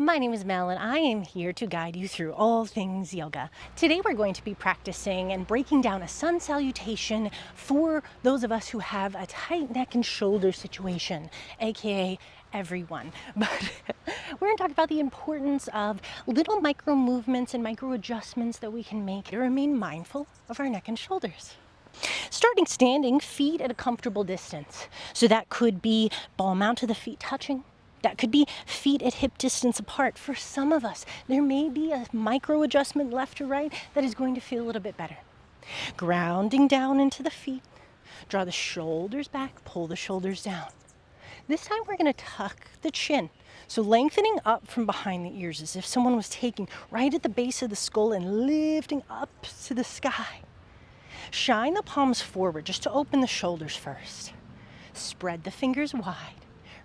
My name is Mel and I am here to guide you through all things yoga. Today we're going to be practicing and breaking down a sun salutation for those of us who have a tight neck and shoulder situation, aka everyone. But we're going to talk about the importance of little micro movements and micro adjustments that we can make to remain mindful of our neck and shoulders. Starting standing, feet at a comfortable distance. So that could be ball mount to the feet touching. That could be feet at hip distance apart. For some of us, there may be a micro adjustment left or right that is going to feel a little bit better. Grounding down into the feet. Draw the shoulders back, pull the shoulders down. This time we're going to tuck the chin. So lengthening up from behind the ears as if someone was taking right at the base of the skull and lifting up to the sky. Shine the palms forward just to open the shoulders first. Spread the fingers wide.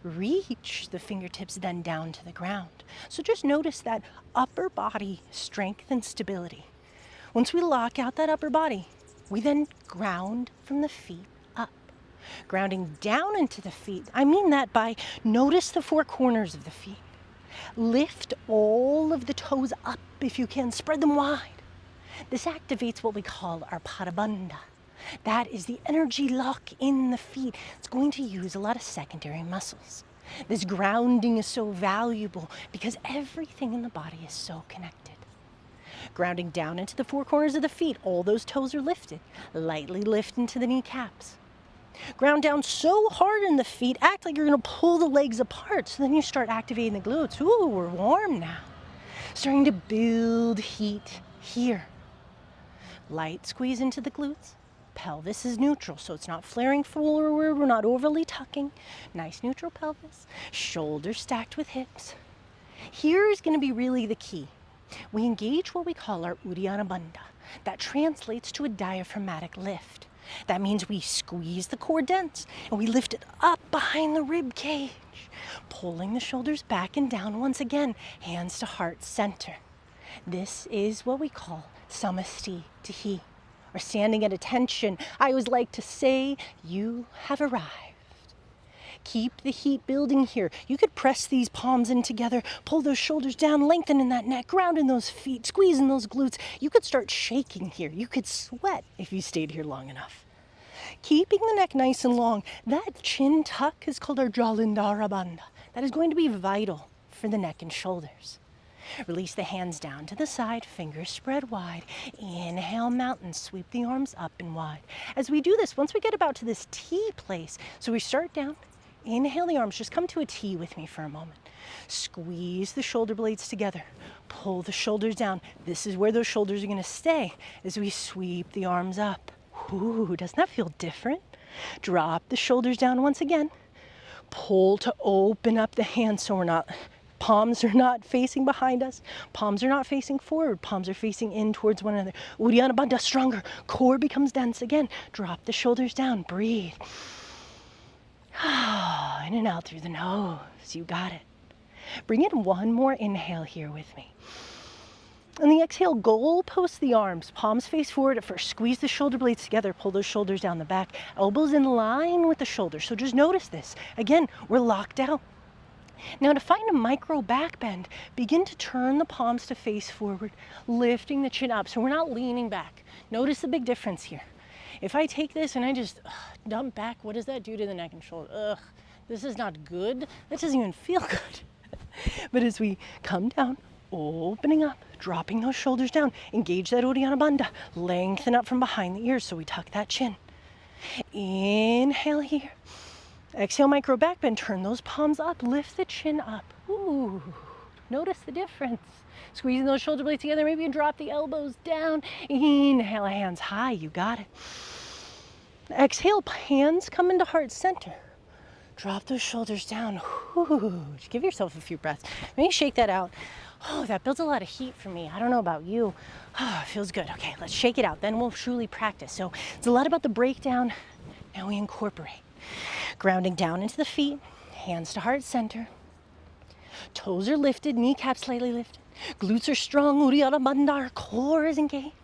Reach the fingertips then down to the ground. So just notice that upper body strength and stability. Once we lock out that upper body, we then ground from the feet up. Grounding down into the feet, I mean that by notice the four corners of the feet. Lift all of the toes up if you can, spread them wide. This activates what we call our padabandha. That is the energy lock in the feet. It's going to use a lot of secondary muscles. This grounding is so valuable because everything in the body is so connected. Grounding down into the four corners of the feet, all those toes are lifted. Lightly lift into the kneecaps. Ground down so hard in the feet, act like you're going to pull the legs apart. So then you start activating the glutes. Ooh, we're warm now. Starting to build heat here. Light squeeze into the glutes. Pelvis is neutral, so it's not flaring forward, we're not overly tucking. Nice neutral pelvis. Shoulders stacked with hips. Here is going to be really the key. We engage what we call our Uddiyana Bandha. That translates to a diaphragmatic lift. That means we squeeze the core dense and we lift it up behind the rib cage. Pulling the shoulders back and down once again, hands to heart center. This is what we call samasti tihi, or standing at attention. I always like to say, you have arrived. Keep the heat building here. You could press these palms in together, pull those shoulders down, lengthen in that neck, ground in those feet, squeeze in those glutes. You could start shaking here. You could sweat if you stayed here long enough. Keeping the neck nice and long, that chin tuck is called our Jalindhara Bandha. That is going to be vital for the neck and shoulders. Release the hands down to the side, fingers spread wide. Inhale, mountain, sweep the arms up and wide. As we do this, once we get about to this T place, so we start down, inhale the arms, just come to a T with me for a moment. Squeeze the shoulder blades together, pull the shoulders down. This is where those shoulders are going to stay as we sweep the arms up. Ooh, doesn't that feel different? Drop the shoulders down once again. Pull to open up the hands so palms are not facing behind us. Palms are not facing forward. Palms are facing in towards one another. Uddiyana Bandha stronger. Core becomes dense again. Drop the shoulders down. Breathe. In and out through the nose. You got it. Bring in one more inhale here with me. On the exhale, goalpost the arms. Palms face forward at first. Squeeze the shoulder blades together. Pull those shoulders down the back. Elbows in line with the shoulders. So just notice this. Again, we're locked out. Now to find a micro back bend, begin to turn the palms to face forward, lifting the chin up so we're not leaning back. Notice the big difference here. If I take this and I just dump back, what does that do to the neck and shoulder? This is not good. That doesn't even feel good. But as we come down, opening up, dropping those shoulders down, engage that Uddiyana Bandha, lengthen up from behind the ears so we tuck that chin. Inhale here. Exhale, micro back bend. Turn those palms up. Lift the chin up. Ooh, notice the difference. Squeezing those shoulder blades together. Maybe you drop the elbows down. Inhale, hands high. You got it. Exhale, hands come into heart center. Drop those shoulders down. Ooh, just give yourself a few breaths. Maybe shake that out. Oh, that builds a lot of heat for me. I don't know about you. Oh, it feels good. Okay, let's shake it out. Then we'll truly practice. So it's a lot about the breakdown. Now we incorporate. Grounding down into the feet, hands to heart center. Toes are lifted, kneecaps slightly lifted. Glutes are strong, Uddiyana Bandha, our core is engaged.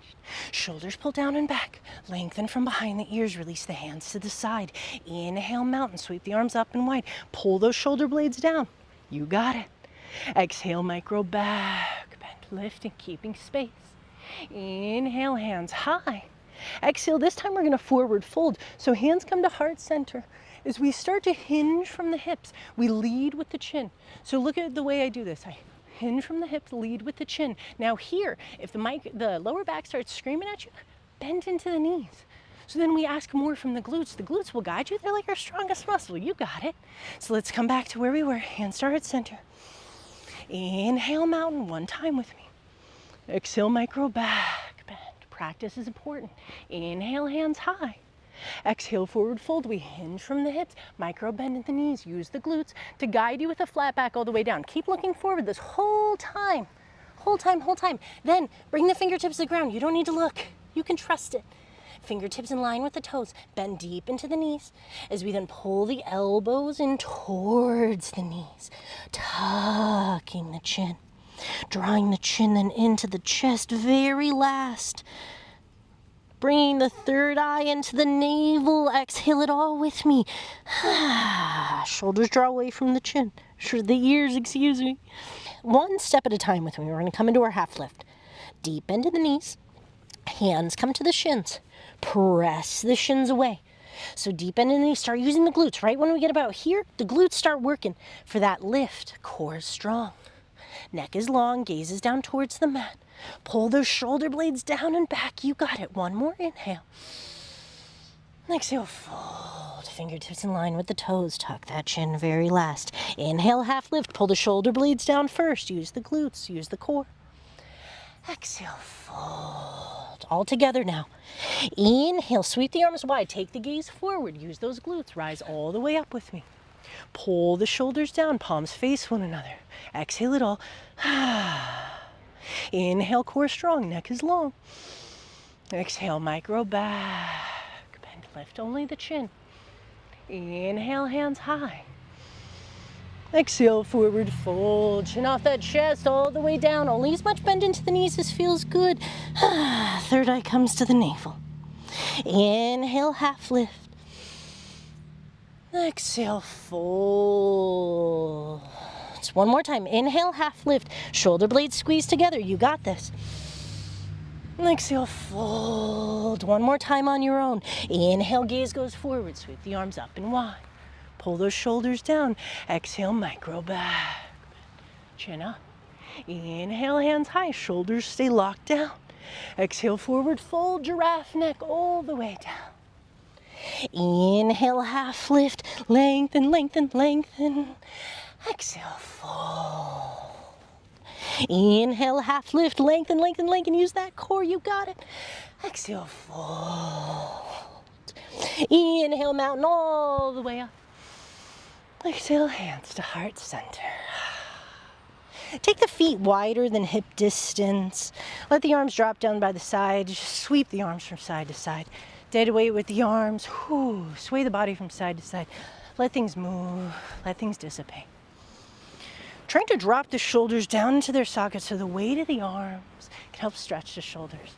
Shoulders pull down and back. Lengthen from behind the ears, release the hands to the side. Inhale, mountain, sweep the arms up and wide. Pull those shoulder blades down. You got it. Exhale, micro back bend, lift and keeping space. Inhale, hands high. Exhale, this time we're gonna forward fold. So hands come to heart center. As we start to hinge from the hips, we lead with the chin. So look at the way I do this. I hinge from the hips, lead with the chin. Now here, if the lower back starts screaming at you, bend into the knees. So then we ask more from the glutes. The glutes will guide you. They're like our strongest muscle. You got it. So let's come back to where we were. Hands to heart center. Inhale, mountain, one time with me. Exhale, micro back bend. Practice is important. Inhale, hands high. Exhale, forward fold. We hinge from the hips. Micro bend in the knees. Use the glutes to guide you with a flat back all the way down. Keep looking forward this whole time. Whole time. Then bring the fingertips to the ground. You don't need to look. You can trust it. Fingertips in line with the toes. Bend deep into the knees as we then pull the elbows in towards the knees. Tucking the chin. Drawing the chin then into the chest. Very last. Bringing the third eye into the navel. Exhale it all with me. Shoulders draw away from the chin. The ears, excuse me. One step at a time with me. We're going to come into our half lift. Deep bend in the knees. Hands come to the shins. Press the shins away. So deep bend in the knees. Start using the glutes. Right when we get about here, the glutes start working for that lift. Core is strong. Neck is long. Gaze is down towards the mat. Pull those shoulder blades down and back. You got it. One more inhale. Exhale, fold. Fingertips in line with the toes. Tuck that chin very last. Inhale, half lift. Pull the shoulder blades down first. Use the glutes. Use the core. Exhale, fold. All together now. Inhale, sweep the arms wide. Take the gaze forward. Use those glutes. Rise all the way up with me. Pull the shoulders down. Palms face one another. Exhale it all. Inhale, core strong. Neck is long. Exhale, micro back bend. Lift only the chin. Inhale, hands high. Exhale, forward fold. Chin off that chest all the way down. Only as much bend into the knees as feels good. Third eye comes to the navel. Inhale, half lift. Exhale, fold. It's one more time. Inhale, half lift. Shoulder blades squeeze together. You got this. Exhale, fold. One more time on your own. Inhale, gaze goes forward. Sweep the arms up and wide. Pull those shoulders down. Exhale, micro back. Chin up. Inhale, hands high. Shoulders stay locked down. Exhale, forward fold. Giraffe neck all the way down. Inhale, half lift. Lengthen, lengthen, lengthen. Exhale, fold. Inhale, half lift. Lengthen, lengthen, lengthen. Use that core. You got it. Exhale, fold. Inhale, mountain all the way up. Exhale, hands to heart center. Take the feet wider than hip distance. Let the arms drop down by the side. Just sweep the arms from side to side. Dead weight with the arms. Sway the body from side to side. Let things move. Let things dissipate. Trying to drop the shoulders down into their sockets so the weight of the arms can help stretch the shoulders.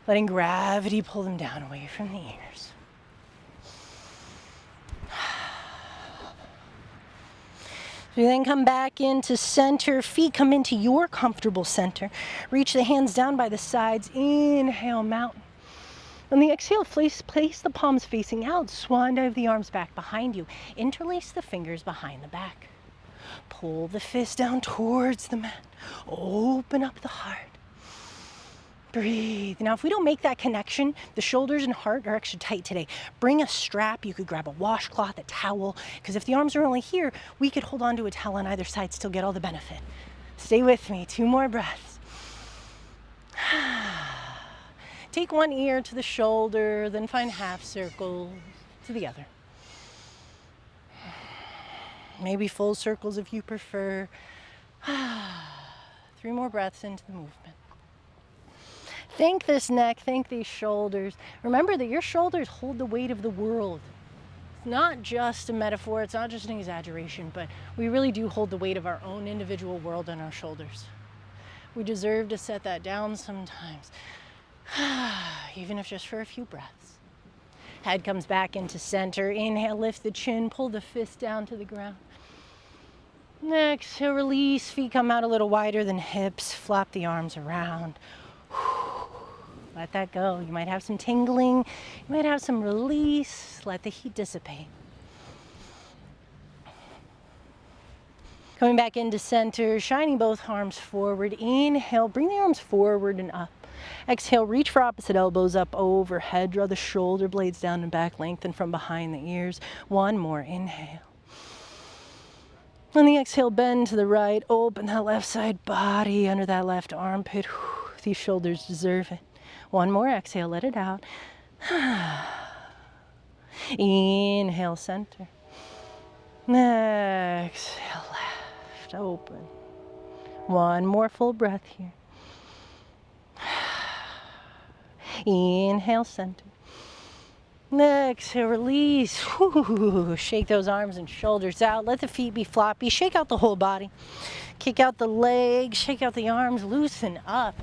Letting gravity pull them down away from the ears. You then come back into center. Feet come into your comfortable center. Reach the hands down by the sides. Inhale, mountain. On the exhale, place the palms facing out. Swan dive the arms back behind you. Interlace the fingers behind the back. Pull the fist down towards the mat. Open up the heart. Breathe. Now, if we don't make that connection, the shoulders and heart are extra tight today. Bring a strap. You could grab a washcloth, a towel, because if the arms are only here, we could hold on to a towel on either side, still get all the benefit. Stay with me. 2 more breaths. Take one ear to the shoulder, then find half circles to the other. Maybe full circles if you prefer. 3 more breaths into the movement. Thank this neck, thank these shoulders. Remember that your shoulders hold the weight of the world. It's not just a metaphor, it's not just an exaggeration, but we really do hold the weight of our own individual world on our shoulders. We deserve to set that down sometimes, even if just for a few breaths. Head comes back into center. Inhale, lift the chin, pull the fist down to the ground. Exhale, release. Feet come out a little wider than hips. Flop the arms around. Let that go. You might have some tingling. You might have some release. Let the heat dissipate. Coming back into center, shining both arms forward. Inhale, bring the arms forward and up. Exhale, reach for opposite elbows up overhead. Draw the shoulder blades down and back, lengthen from behind the ears. One more, inhale. On the exhale, bend to the right, open that left side body under that left armpit. These shoulders deserve it. One more exhale, let it out. Inhale, center. Exhale, left, open. One more full breath here. Inhale, center. Exhale, release. Shake those arms and shoulders out. Let the feet be floppy. Shake out the whole body. Kick out the legs. Shake out the arms. Loosen up.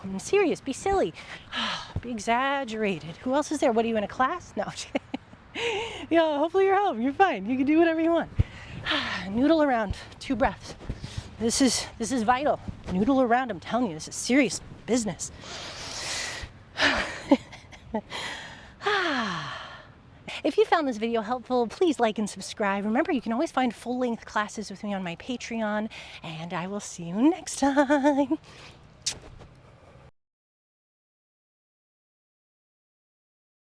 I'm serious. Be silly. Be exaggerated. Who else is there? What are you, in a class? No. Yeah, hopefully you're home. You're fine. You can do whatever you want. Noodle around. 2 breaths. This is vital. Noodle around. I'm telling you, this is serious business. If you found this video helpful, please like and subscribe. Remember, you can always find full-length classes with me on my Patreon, and I will see you next time.